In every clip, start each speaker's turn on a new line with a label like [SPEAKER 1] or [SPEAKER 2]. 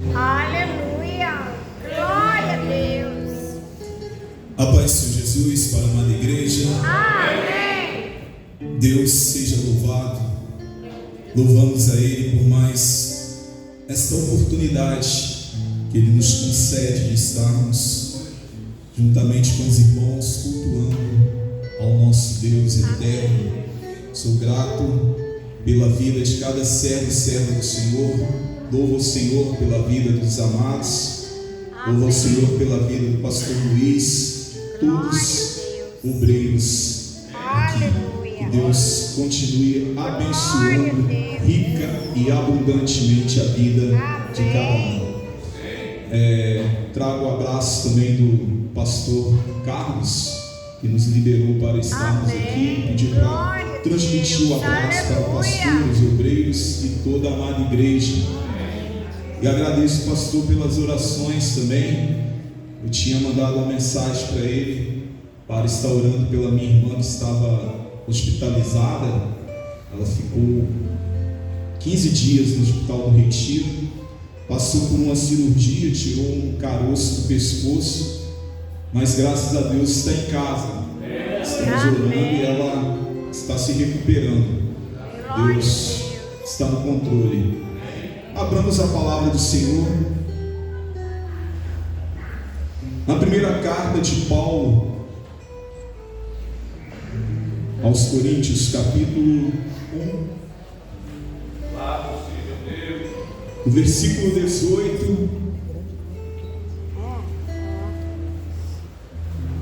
[SPEAKER 1] Aleluia! Glória a Deus!
[SPEAKER 2] A paz do Senhor Jesus para a amada igreja.
[SPEAKER 1] Amém!
[SPEAKER 2] Deus seja louvado. Louvamos a Ele por mais esta oportunidade que Ele nos concede de estarmos juntamente com os irmãos cultuando ao nosso Deus eterno. Sou grato pela vida de cada servo e serva do Senhor. Louvo o Senhor pela vida dos amados. Louvo o Senhor pela vida do pastor Luiz, todos obreiros aqui. Que Deus continue abençoando rica e abundantemente a vida de cada um. Trago o abraço também do pastor Carlos, que nos liberou para estarmos aqui. Pedir para transmitir o abraço para o pastor, os obreiros e toda a amada igreja. E agradeço, pastor, pelas orações também. Eu tinha mandado uma mensagem para ele para estar orando pela minha irmã que estava hospitalizada. Ela ficou 15 dias no hospital do Retiro, passou por uma cirurgia, tirou um caroço do pescoço, mas graças a Deus está em casa. Estamos orando e ela está se recuperando. Deus está no controle. Abramos a palavra do Senhor na primeira carta de Paulo aos Coríntios, capítulo 1, o versículo 18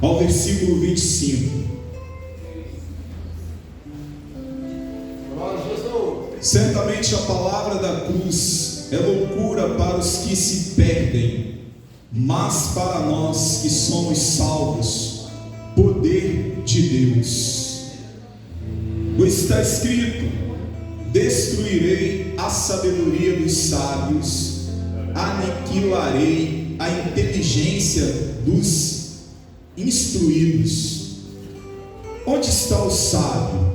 [SPEAKER 2] ao versículo 25. Certamente a palavra da cruz é loucura para os que se perdem, mas para nós que somos salvos, poder de Deus. Pois está escrito: destruirei a sabedoria dos sábios, aniquilarei a inteligência dos instruídos. Onde está o sábio?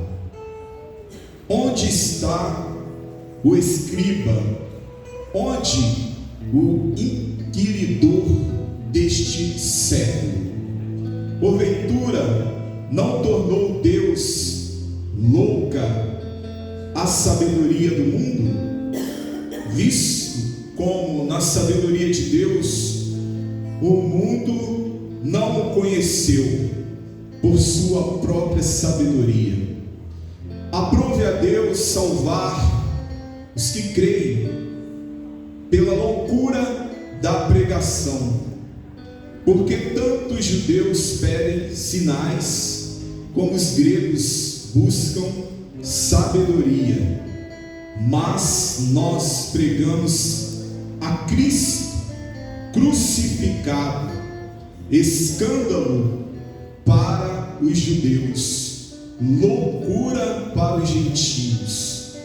[SPEAKER 2] Onde está o escriba? Onde o inquiridor deste século? Porventura não tornou Deus louca a sabedoria do mundo? Visto como na sabedoria de Deus o mundo não o conheceu por sua própria sabedoria. Aprove a Deus salvar os que creem pela loucura da pregação, porque tanto os judeus pedem sinais, como os gregos buscam sabedoria. Mas nós pregamos a Cristo crucificado, escândalo para os judeus, loucura para os gentios,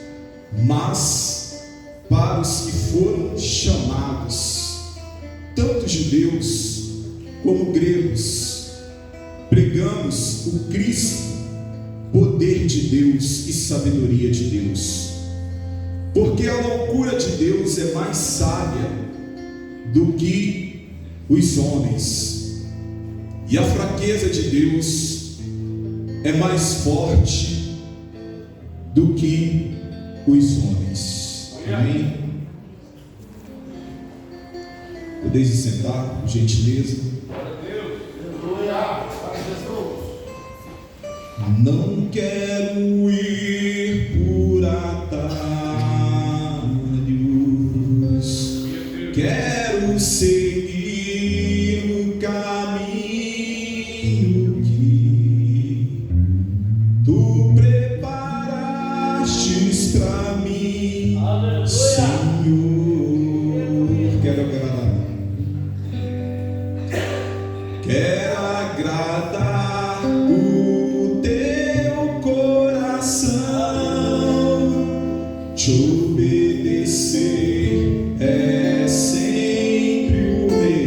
[SPEAKER 2] mas para os que foram chamados, tanto judeus como gregos, pregamos o Cristo, poder de Deus e sabedoria de Deus. Porque a loucura de Deus é mais sábia do que os homens, e a fraqueza de Deus é mais forte do que os homens. Amém? Podeis sentar, por gentileza. Não quero ir por atalhos, quero seguir o caminho que tu preparastes para mim, Senhor. Quero agradar o teu coração, te obedecer é sempre o melhor.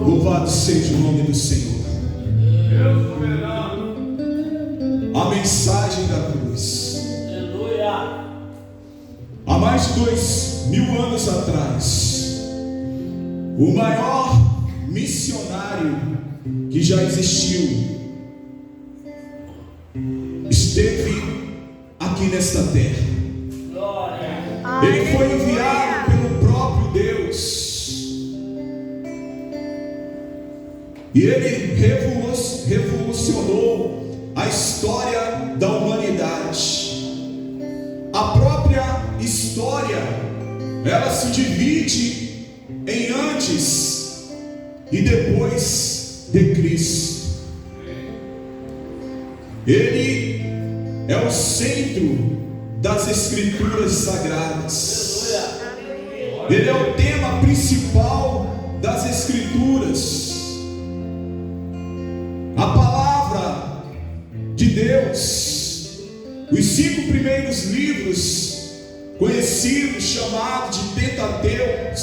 [SPEAKER 2] Louvado seja o nome do Senhor.
[SPEAKER 3] Deus soberano.
[SPEAKER 2] A mensagem da cruz.
[SPEAKER 3] Aleluia.
[SPEAKER 2] Há mais de 2000 anos atrás, o maior missionário que já existiu esteve aqui nesta terra.
[SPEAKER 3] Glória.
[SPEAKER 2] Ele foi enviado pelo próprio Deus. E ele revolucionou a história da humanidade. A própria história, ela se divide em antes e depois de Cristo. Ele é o centro das Escrituras Sagradas. Ele é o tema principal das Escrituras. A palavra de Deus, os 5 primeiros livros conhecidos, chamados de Pentateuco,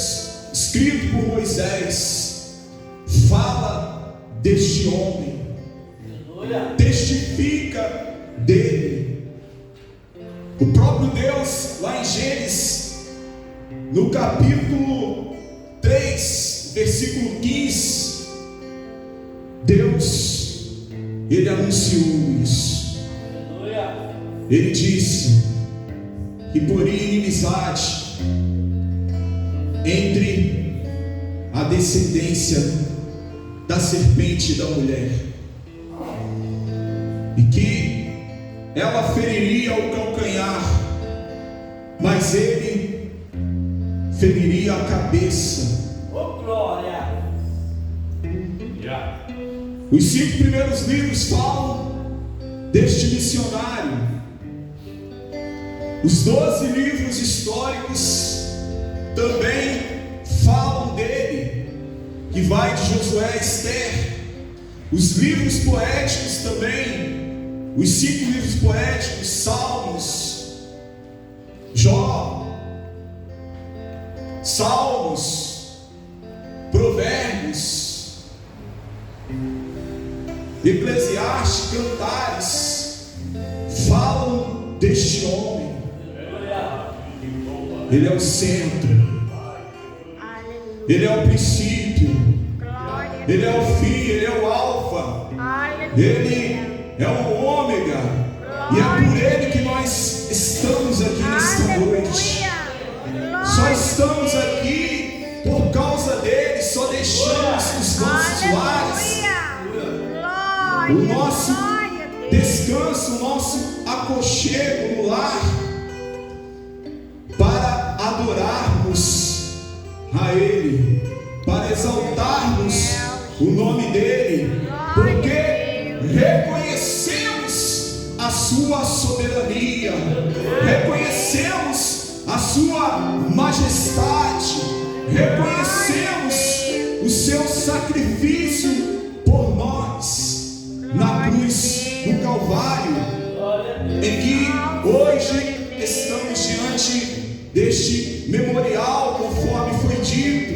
[SPEAKER 2] escrito por Moisés, fala deste homem, testifica dele. O próprio Deus, lá em Gênesis, no capítulo 3, versículo 15, Deus, Ele anunciou isso. Ele disse que poria inimizade entre a descendência da serpente e da mulher, e que ela feriria o calcanhar, mas ele feriria a cabeça.
[SPEAKER 3] Oh, glória.
[SPEAKER 2] Os 5 primeiros livros falam deste missionário. Os 12 livros históricos também falam dele, que vai de Josué a Esther. Os livros poéticos também, os 5 livros poéticos, Salmos, Jó, Salmos, Provérbios, Eclesiastes, Cantares, falam deste homem. Ele é o centro, ele é o princípio, ele é o fim, ele é o alfa, ele é o ômega, e é por ele que nós estamos aqui nesta noite. Só estamos aqui por causa dele, só deixamos os nossos lares, o nosso descanso, o nosso aconchego no lar, para adorarmos a Ele, para exaltarmos o nome dele, porque reconhecemos a sua soberania, reconhecemos a sua majestade, reconhecemos o seu sacrifício por nós na cruz do Calvário, em que hoje estamos diante deste memorial, conforme foi dito,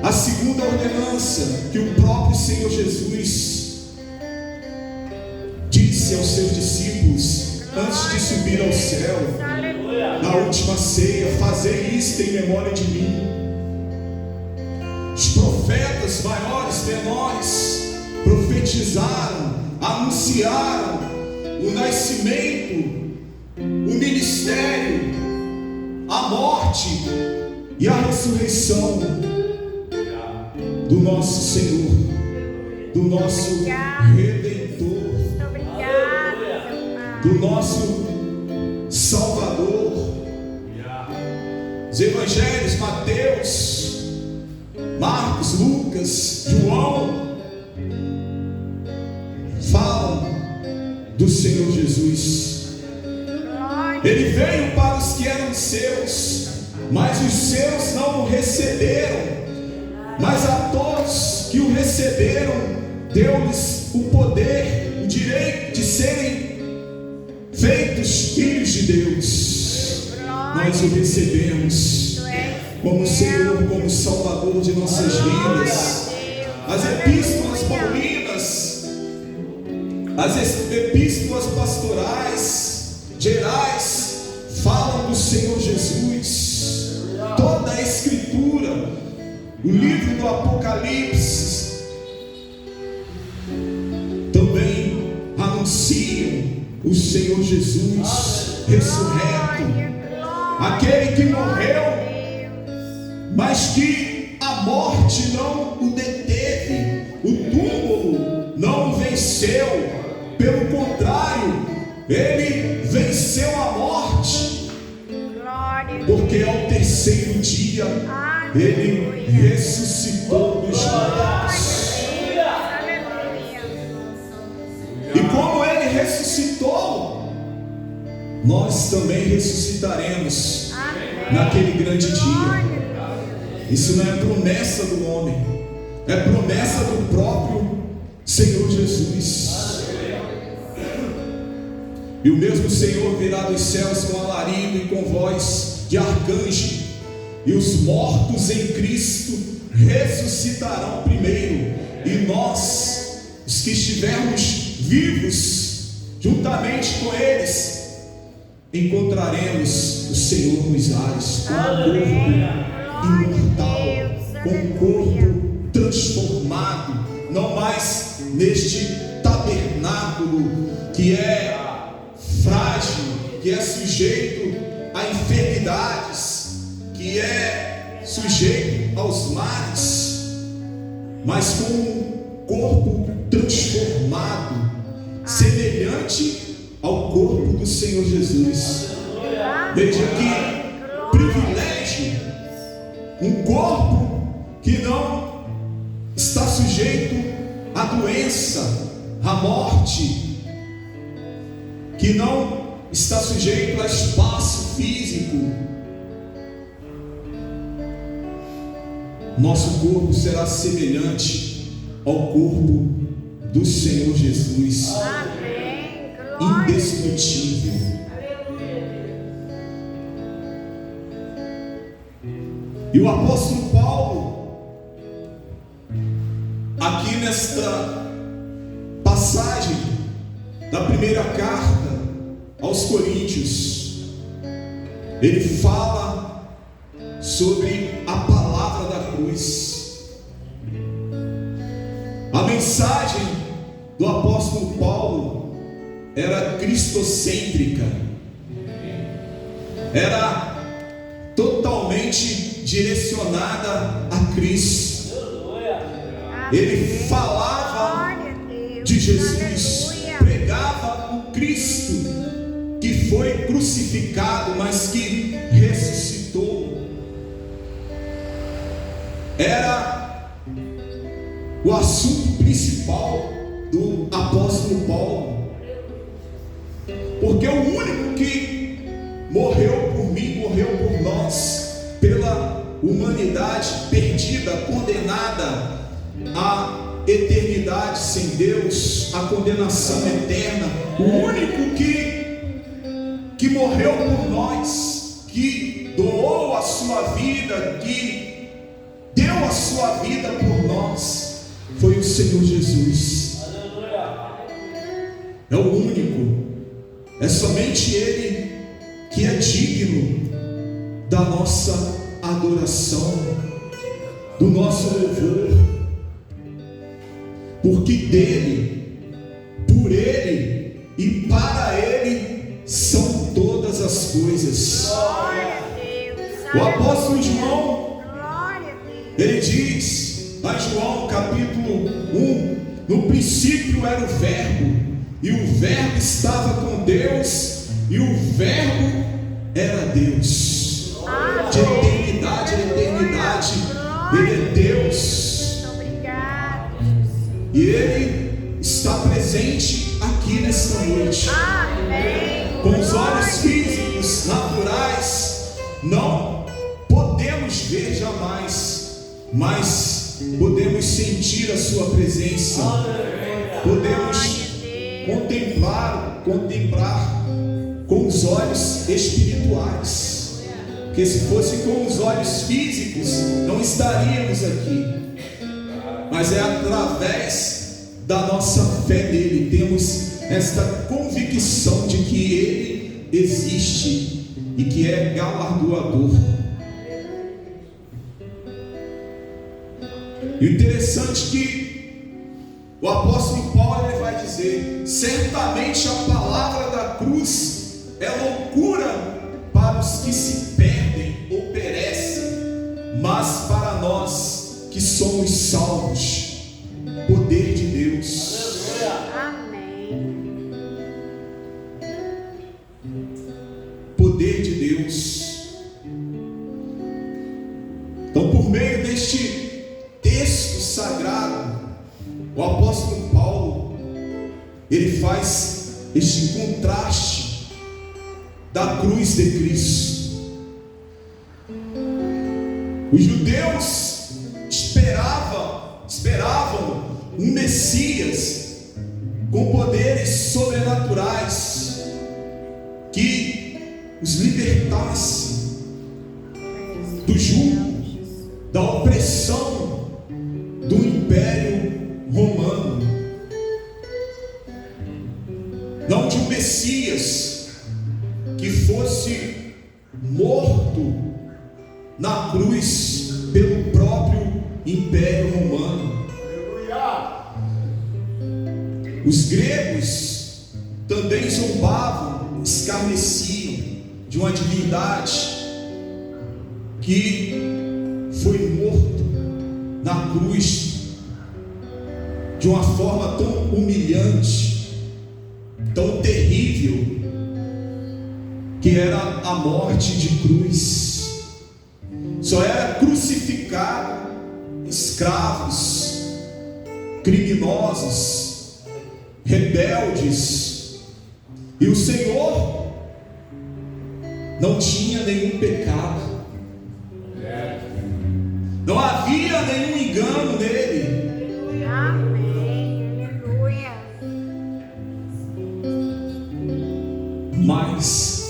[SPEAKER 2] a segunda ordenança que o próprio Senhor Jesus disse aos seus discípulos antes de subir ao céu, na última ceia: fazei isto em memória de mim. Os profetas maiores, menores, profetizaram, anunciaram o nascimento, o ministério, a morte e a ressurreição do nosso Senhor, do nosso Redentor, do nosso Salvador. Os evangelhos, Mateus, Marcos, Lucas, João, falam do Senhor Jesus. Ele veio para os que eram seus, mas os seus não o receberam. Mas a todos que o receberam, deu-lhes o poder, o direito de serem feitos filhos de Deus. Nós o recebemos como Senhor, como Salvador de nossas vidas. As epístolas paulinas, as epístolas pastorais, gerais, falam do Senhor Jesus. Toda a Escritura, o livro do Apocalipse, também anunciam o Senhor Jesus ressurreto, aquele que morreu, mas que a morte não o deteve, o túmulo não o venceu, pelo contrário, ele venceu a morte, porque ao terceiro dia ele ressuscitou dos mortos. E como ele ressuscitou, nós também ressuscitaremos naquele grande dia. Isso não é promessa do homem, é promessa do próprio Senhor Jesus. E o mesmo Senhor virá dos céus com alarido e com voz de arcanjo, e os mortos em Cristo ressuscitarão primeiro, e nós, os que estivermos vivos, juntamente com eles, encontraremos o Senhor nos ares, com um corpo imortal, com um corpo transformado, não mais neste tabernáculo que é frágil, que é sujeito a enfermidades, que é sujeito aos males, mas com um corpo transformado, semelhante ao corpo do Senhor Jesus. Veja que privilégio, um corpo que não está sujeito à doença, à morte, que não está sujeito a espaço físico. Nosso corpo será semelhante ao corpo do Senhor Jesus.
[SPEAKER 1] Amém.
[SPEAKER 2] Indestrutível. E o apóstolo Paulo, aqui nesta passagem da primeira carta aos Coríntios, ele fala sobre a palavra da cruz. A mensagem do apóstolo Paulo era cristocêntrica, era totalmente direcionada a Cristo. Ele falava de Jesus, pregava o Cristo que foi crucificado, mas que ressuscitou. Era o assunto principal do apóstolo Paulo, porque o único que morreu por mim, morreu por nós, pela humanidade perdida, condenada à eternidade sem Deus, à condenação eterna, o único que morreu por nós, que doou a sua vida, que deu a sua vida por nós, foi o Senhor Jesus. É o único, é somente Ele que é digno da nossa adoração, do nosso louvor, porque dele, por ele e para ele são todas as coisas. O apóstolo João, ele diz lá em João capítulo 1, no princípio era o verbo, e o verbo estava com Deus, e o verbo era Deus. De eternidade a eternidade, Ele é Deus. E Ele está presente aqui nesta noite. Com os olhos físicos, naturais, não podemos ver jamais, mas podemos sentir a sua presença. Podemos contemplar com os olhos espirituais. Porque se fosse com os olhos físicos, não estaríamos aqui. Mas é através da nossa fé nele, temos esta convicção de que ele existe e que é galardoador. E o interessante é que o apóstolo Paulo ele vai dizer: certamente a palavra da cruz é loucura para os que se perdem ou perecem, mas para nós que somos salvos, poder de Deus.
[SPEAKER 1] Amém.
[SPEAKER 2] Poder de Deus. Então, por meio deste texto sagrado, o apóstolo Paulo ele faz este contraste da cruz de Cristo. Os judeus esperavam um Messias com poderes sobrenaturais que os libertasse do jugo, da opressão do Império Romano. Não de um Messias que fosse morto na cruz pelo próprio Império Romano. Os gregos também zombavam, escarneciam de uma divindade que foi morto na cruz de uma forma tão humilhante, tão terrível, que era a morte de cruz. Só era crucificado escravos, criminosos, rebeldes, e o Senhor não tinha nenhum pecado, não havia nenhum engano nele.
[SPEAKER 1] Amém. Aleluia.
[SPEAKER 2] Mas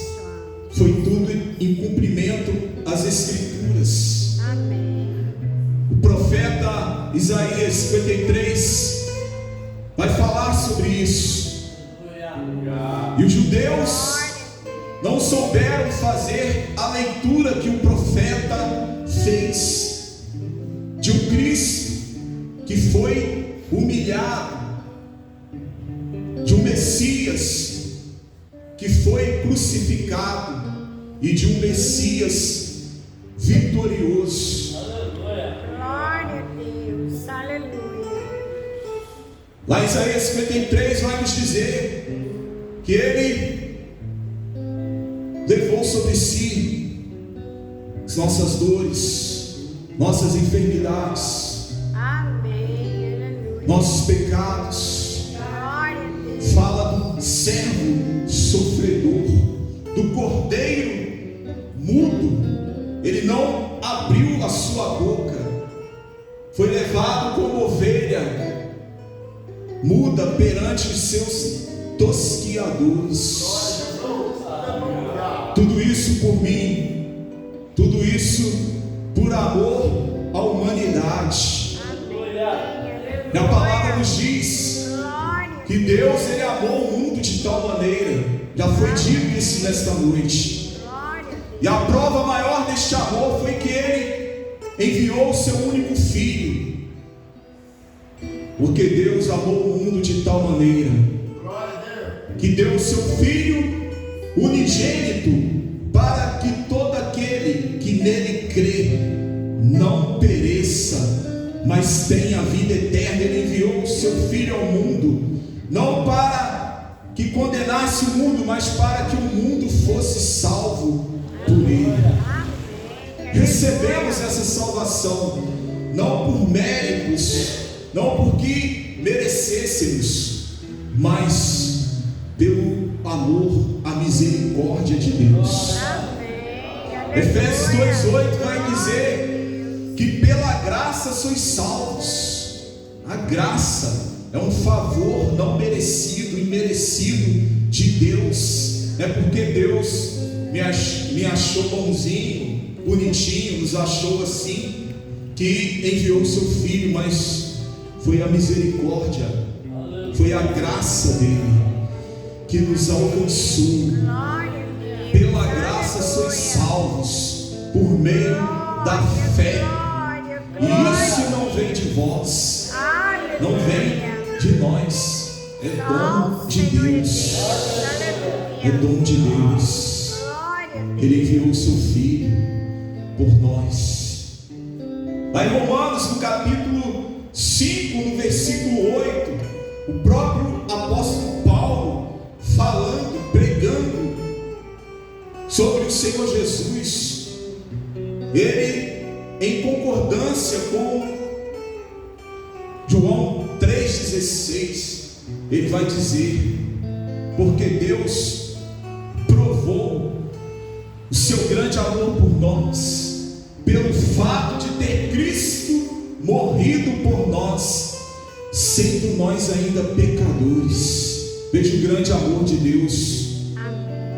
[SPEAKER 2] foi tudo em cumprimento às Escrituras.
[SPEAKER 1] Amém.
[SPEAKER 2] O profeta Isaías 53 vai falar sobre isso. E os judeus não souberam fazer a leitura que o profeta fez de um Cristo que foi humilhado, de um Messias que foi crucificado e de um Messias vitorioso.
[SPEAKER 1] Glória a Deus. Aleluia.
[SPEAKER 2] Lá em Isaías 53 vai nos dizer que ele levou sobre si as nossas dores, nossas enfermidades,
[SPEAKER 1] Amém. Aleluia.
[SPEAKER 2] nossos pecados.
[SPEAKER 1] Glória a Deus.
[SPEAKER 2] Fala do servo sofredor, do cordeiro mudo. Ele não abriu a sua boca, foi levado como ovelha muda perante os seus tosquiadores. Tudo isso por mim, tudo isso por amor à humanidade. E a palavra nos diz
[SPEAKER 1] Glória.
[SPEAKER 2] que Deus ele amou o mundo de tal maneira, já foi dito isso nesta noite,
[SPEAKER 1] Glória a Deus.
[SPEAKER 2] e a prova maior deste amor foi que ele enviou o seu único filho, porque Deus amou o mundo de tal maneira que deu o seu filho unigênito, para que todo aquele que nele crê não pereça, mas tenha a vida eterna. Ele enviou o seu filho ao mundo, não para que condenasse o mundo, mas para que o mundo fosse salvo por ele.
[SPEAKER 1] Amém.
[SPEAKER 2] Recebemos essa salvação não por méritos, não porque merecêssemos, mas pelo amor, a misericórdia de Deus.
[SPEAKER 1] Amém.
[SPEAKER 2] Efésios 2:8 vai dizer que pela graça sois salvos. A graça é um favor não merecido, imerecido de Deus. É porque Deus me achou bonzinho, bonitinho, nos achou assim, que enviou o seu filho, mas foi a misericórdia, foi a graça dele que nos alcançou.
[SPEAKER 1] Glória a Deus.
[SPEAKER 2] Pela graça sois salvos por meio da fé. E isso não vem de vós, não vem de nós, é dom de Deus. É dom de Deus. Ele enviou o seu filho por nós. Lá em Romanos, no capítulo 5, no versículo 8, o próprio apóstolo Paulo falando, pregando sobre o Senhor Jesus, ele, em concordância com João 3,16, ele vai dizer: porque Deus provou o seu grande amor por nós, pelo fato de ter Cristo morrido por nós, sendo nós ainda pecadores. Veja o grande amor de Deus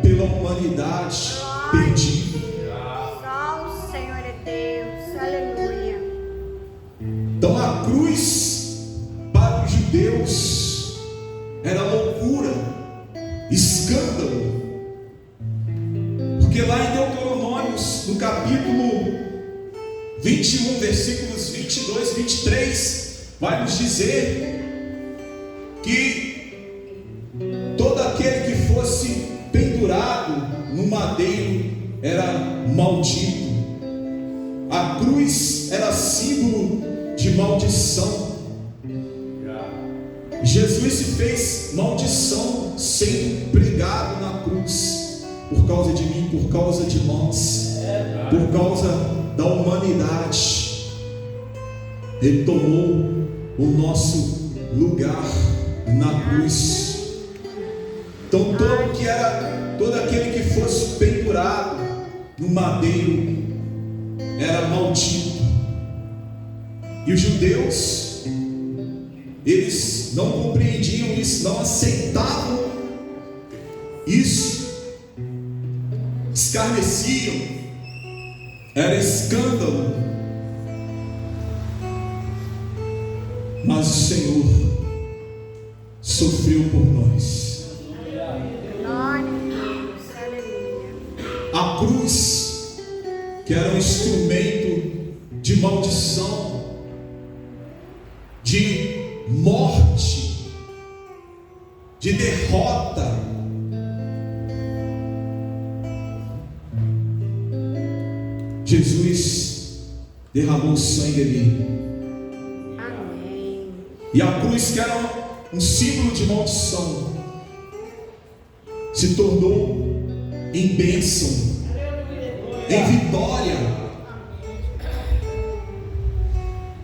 [SPEAKER 2] pela humanidade perdida.
[SPEAKER 1] Só o Senhor é Deus. Aleluia.
[SPEAKER 2] Então a cruz para os judeus era loucura, escândalo, porque lá em Deuteronômio, no capítulo 21, versículos 22 e 23, vai nos dizer que todo aquele que fosse pendurado no madeiro era maldito. A cruz era símbolo de maldição. Jesus se fez maldição sendo pregado na cruz, por causa de mim, por causa de nós, por causa da humanidade. Ele tomou o nosso lugar na cruz. Então todo aquele que fosse pendurado no madeiro era maldito. E os judeus, eles não compreendiam isso, não aceitavam isso, escarneciam, era escândalo. Mas o Senhor sofreu por nós.
[SPEAKER 1] Glória a Deus. Aleluia.
[SPEAKER 2] A cruz, que era um instrumento de maldição, de morte, de derrota, Jesus derramou sangue ali.
[SPEAKER 1] Amém.
[SPEAKER 2] E a cruz, que era um símbolo de maldição, se tornou em bênção, em vitória,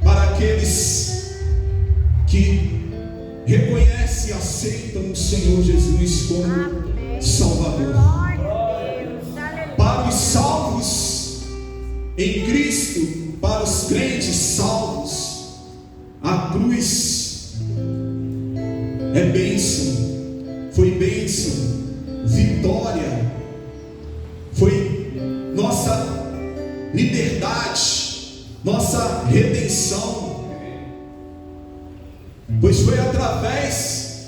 [SPEAKER 2] para aqueles que reconhecem e aceitam o Senhor Jesus como
[SPEAKER 1] Amém.
[SPEAKER 2] Salvador.
[SPEAKER 1] Glória a Deus. Aleluia.
[SPEAKER 2] Para os salvos em Cristo, para os crentes salvos, a cruz é bênção, foi bênção, vitória, foi nossa liberdade, nossa redenção, pois foi através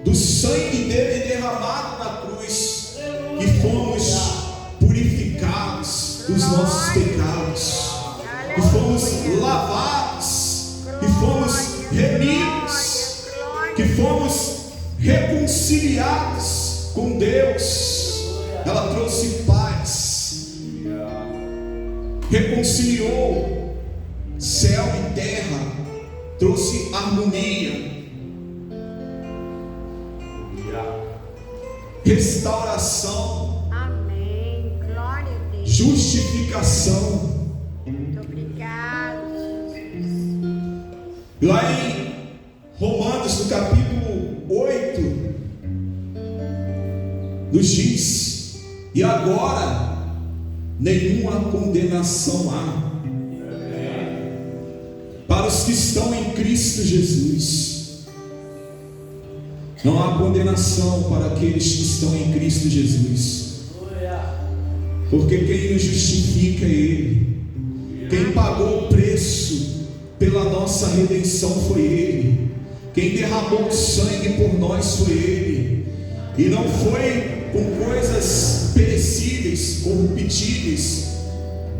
[SPEAKER 2] do sangue dele derramado na cruz que fomos purificados dos nossos pecados, que fomos lavados, que fomos remidos, que fomos reconciliados com Deus. Ela trouxe paz, reconciliou céu e terra, trouxe harmonia, restauração,
[SPEAKER 1] Amém. Glória a Deus.
[SPEAKER 2] justificação.
[SPEAKER 1] Muito obrigado, Jesus.
[SPEAKER 2] Lá em Romanos, no capítulo 8, nos diz: e agora nenhuma condenação há para os que estão em Cristo Jesus. Não há condenação para aqueles que estão em Cristo Jesus. porque quem nos justifica é Ele. Quem pagou o preço pela nossa redenção foi Ele. Quem derramou o sangue por nós foi Ele. E não foi com coisas perecíveis, corruptíveis,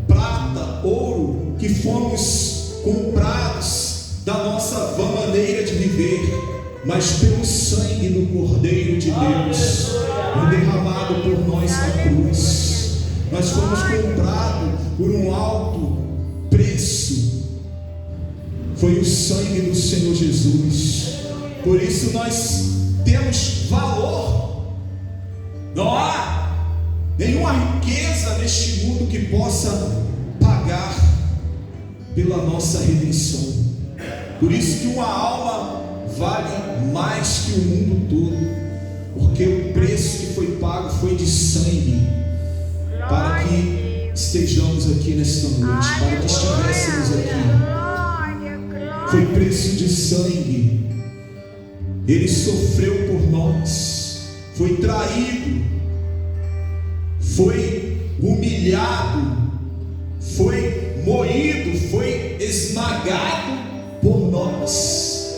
[SPEAKER 2] prata, ouro, que fomos comprados da nossa vã maneira de viver, mas pelo sangue do Cordeiro de Deus, derramado por nós na cruz. Nós fomos comprados por um alto preço. Foi o sangue do Senhor Jesus. Por isso nós temos valor. Não há nenhuma riqueza neste mundo que possa pagar pela nossa redenção. Por isso que uma alma vale mais que o mundo todo, porque o preço que foi pago foi de sangue, para que estejamos aqui nesta noite, para que estivéssemos aqui. Foi preço de sangue. Ele sofreu por nós, foi traído, foi humilhado, foi moído, foi esmagado por nós,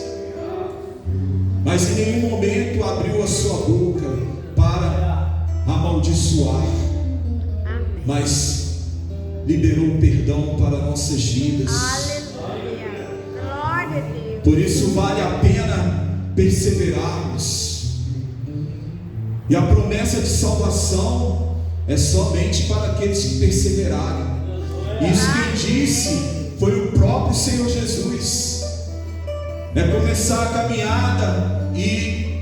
[SPEAKER 2] mas em nenhum momento abriu a sua boca para amaldiçoar, mas liberou perdão para nossas vidas.
[SPEAKER 1] Aleluia. Glória a Deus.
[SPEAKER 2] Por isso vale a pena perseverarmos. E a promessa de salvação é somente para aqueles que perseverarem. Isso quem disse foi o próprio Senhor Jesus. É começar a caminhada e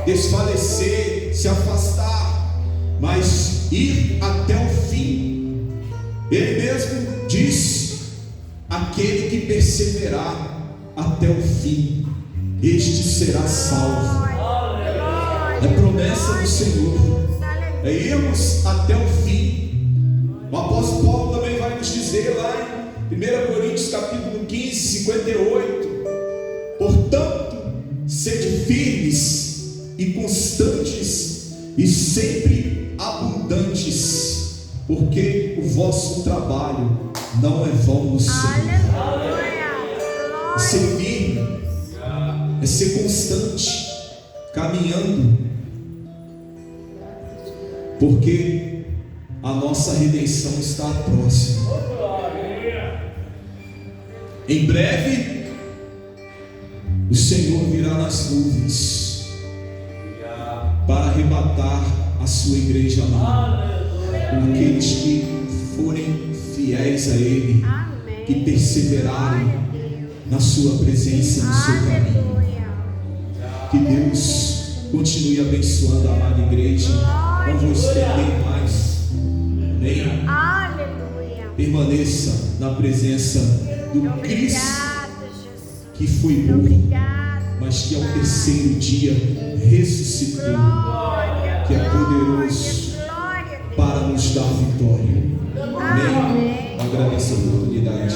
[SPEAKER 2] desfalecer, se afastar, mas ir até o fim. Ele mesmo disse: aquele que perseverar até o fim, este será salvo. É promessa do Senhor, é irmos até o fim. O apóstolo Paulo também vai nos dizer lá em 1 Coríntios capítulo 15, 58: portanto, sede firmes e constantes e sempre abundantes, porque o vosso trabalho não é vão no Senhor. É ser firme, é ser constante, caminhando, porque a nossa redenção está próxima. Em breve o Senhor virá nas nuvens para arrebatar a sua igreja amada. Aqueles que forem fiéis a Ele, que perseverarem na sua presença, no seu caminho. Que Deus continue abençoando a amada igreja. Não vou estender mais. Amém? Permaneça na presença do Cristo que foi morto, mas que ao terceiro dia ressuscitou, que é poderoso para nos dar vitória. Amém? Agradeço a oportunidade.